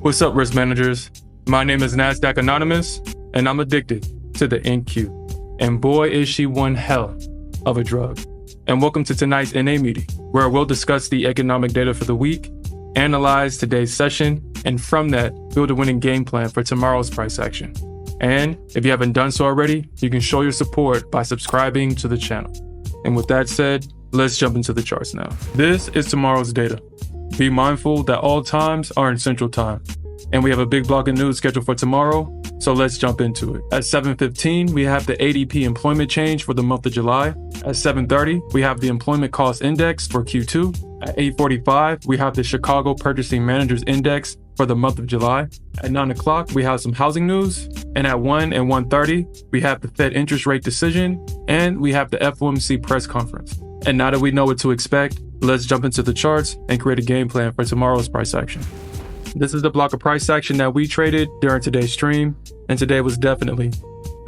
What's up, risk managers? My name is Nasdaq Anonymous, and I'm addicted to the NQ. And boy, is she one hell of a drug. And welcome to tonight's NA meeting, where we'll discuss the economic data for the week, analyze today's session, and from that, build a winning game plan for tomorrow's price action. And if you haven't done so already, you can show your support by subscribing to the channel. And with that said, let's jump into the charts now. This is tomorrow's data. Be mindful that all times are in Central Time. And we have a big block of news scheduled for tomorrow, so let's jump into it. At 7:15, we have the ADP employment change for the month of July. At 7:30, we have the employment cost index for Q2. At 8:45, we have the Chicago Purchasing Managers Index for the month of July. At 9 o'clock, we have some housing news. And at 1 and 1:30, we have the Fed interest rate decision, and we have the FOMC press conference. And now that we know what to expect, let's jump into the charts and create a game plan for tomorrow's price action. This is the block of price action that we traded during today's stream, and today was definitely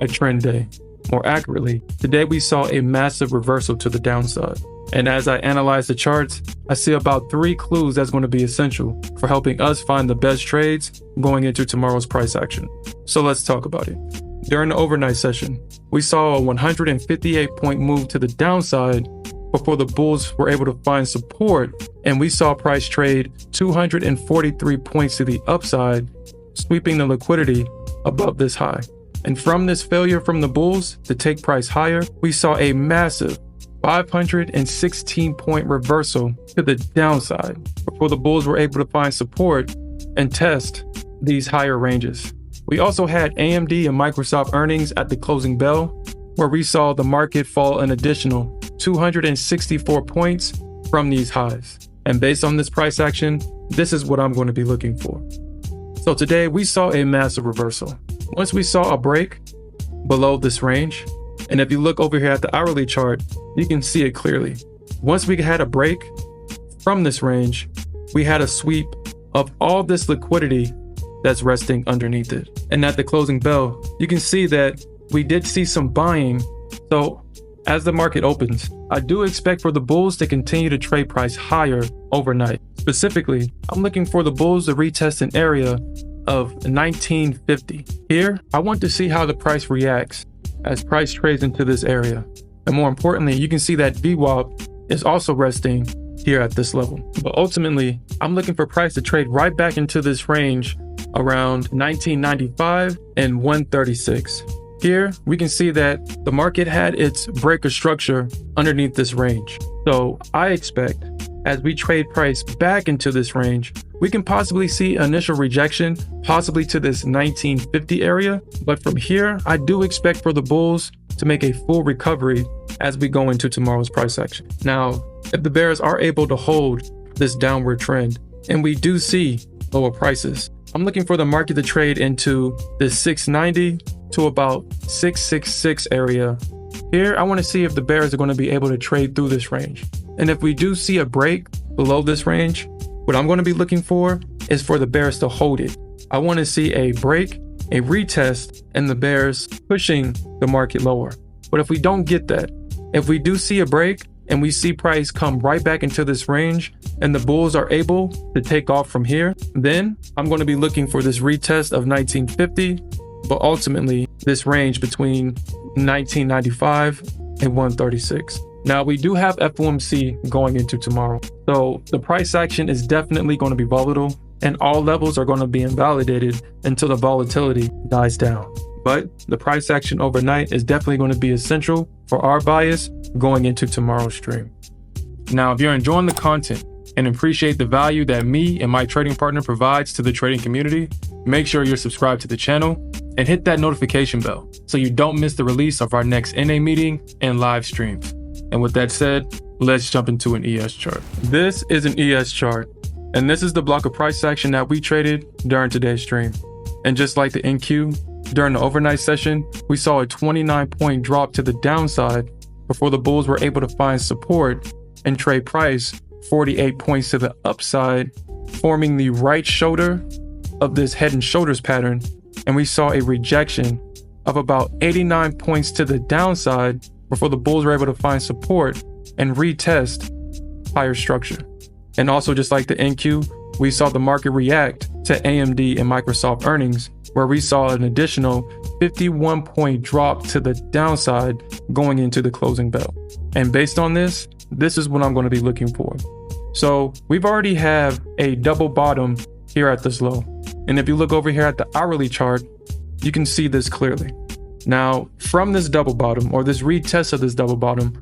a trend day. More accurately, today we saw a massive reversal to the downside. And as I analyze the charts, I see about 3 clues that's going to be essential for helping us find the best trades going into tomorrow's price action. So let's talk about it. During the overnight session, we saw a 158-point move to the downside before the bulls were able to find support, and we saw price trade 243 points to the upside, sweeping the liquidity above this high. And from this failure from the bulls to take price higher, we saw a massive 516-point reversal to the downside before the bulls were able to find support and test these higher ranges. We also had AMD and Microsoft earnings at the closing bell, where we saw the market fall an additional 264 points from these highs. And based on this price action, this is what I'm going to be looking for. So today we saw a massive reversal. Once we saw a break below this range, and if you look over here at the hourly chart, you can see it clearly. Once we had a break from this range, we had a sweep of all this liquidity that's resting underneath it. And at the closing bell, you can see that we did see some buying. So as the market opens, I do expect for the bulls to continue to trade price higher overnight. Specifically, I'm looking for the bulls to retest an area of 1950. Here, I want to see how the price reacts as price trades into this area. And more importantly, you can see that VWAP is also resting here at this level. But ultimately, I'm looking for price to trade right back into this range around 1995 and 136. Here, we can see that the market had its breaker structure underneath this range. So I expect as we trade price back into this range, we can possibly see initial rejection, possibly to this 1950 area. But from here, I do expect for the bulls to make a full recovery as we go into tomorrow's price action. Now, if the bears are able to hold this downward trend, and we do see lower prices, I'm looking for the market to trade into this 690 to about 666 area. Here, I want to see if the bears are going to be able to trade through this range. And if we do see a break below this range, what I'm going to be looking for is for the bears to hold it. I want to see a break, a retest, and the bears pushing the market lower. But if we don't get that, if we do see a break and we see price come right back into this range and the bulls are able to take off from here, then I'm going to be looking for this retest of 1950, but ultimately this range between 1995 and 136. Now, we do have FOMC going into tomorrow. So the price action is definitely going to be volatile, and all levels are going to be invalidated until the volatility dies down. But the price action overnight is definitely going to be essential for our bias going into tomorrow's stream. Now, if you're enjoying the content and appreciate the value that me and my trading partner provides to the trading community, make sure you're subscribed to the channel and hit that notification bell so you don't miss the release of our next NA meeting and live streams. And with that said, let's jump into an ES chart. This is an ES chart, and this is the block of price action that we traded during today's stream. And just like the NQ, during the overnight session, we saw a 29-point drop to the downside before the bulls were able to find support and trade price 48 points to the upside, forming the right shoulder of this head and shoulders pattern. And we saw a rejection of about 89 points to the downside before the bulls were able to find support and retest higher structure. And also, just like the NQ, we saw the market react to AMD and Microsoft earnings, where we saw an additional 51-point drop to the downside going into the closing bell. And based on this is what I'm going to be looking for. So we've already have a double bottom here at this low. And if you look over here at the hourly chart, you can see this clearly. Now, from this double bottom, or this retest of this double bottom,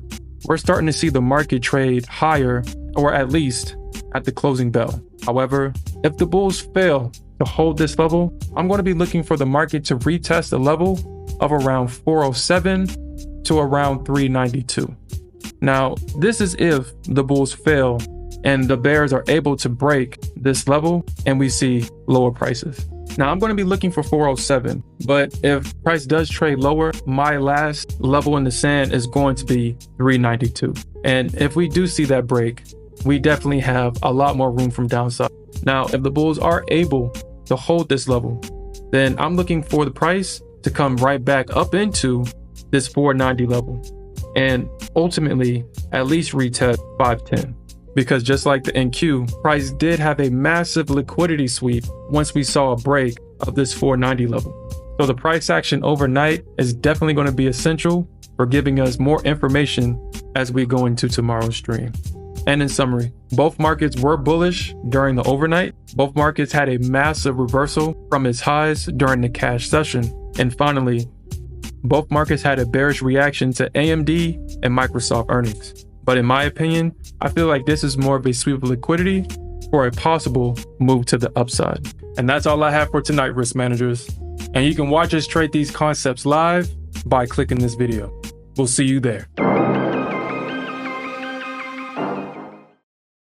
we're starting to see the market trade higher, or at least at the closing bell. However, if the bulls fail to hold this level, I'm going to be looking for the market to retest a level of around 407 to around 392. Now, this is if the bulls fail and the bears are able to break this level and we see lower prices. Now, I'm going to be looking for 407, but if price does trade lower, my last level in the sand is going to be 392. And if we do see that break, we definitely have a lot more room from downside. Now, if the bulls are able to hold this level, then I'm looking for the price to come right back up into this 490 level and ultimately at least retest 510. Because just like the NQ, price did have a massive liquidity sweep once we saw a break of this 490 level. So the price action overnight is definitely going to be essential for giving us more information as we go into tomorrow's stream. And in summary, both markets were bullish during the overnight. Both markets had a massive reversal from its highs during the cash session. And finally, both markets had a bearish reaction to AMD and Microsoft earnings. But in my opinion, I feel like this is more of a sweep of liquidity for a possible move to the upside. And that's all I have for tonight, risk managers. And you can watch us trade these concepts live by clicking this video. We'll see you there.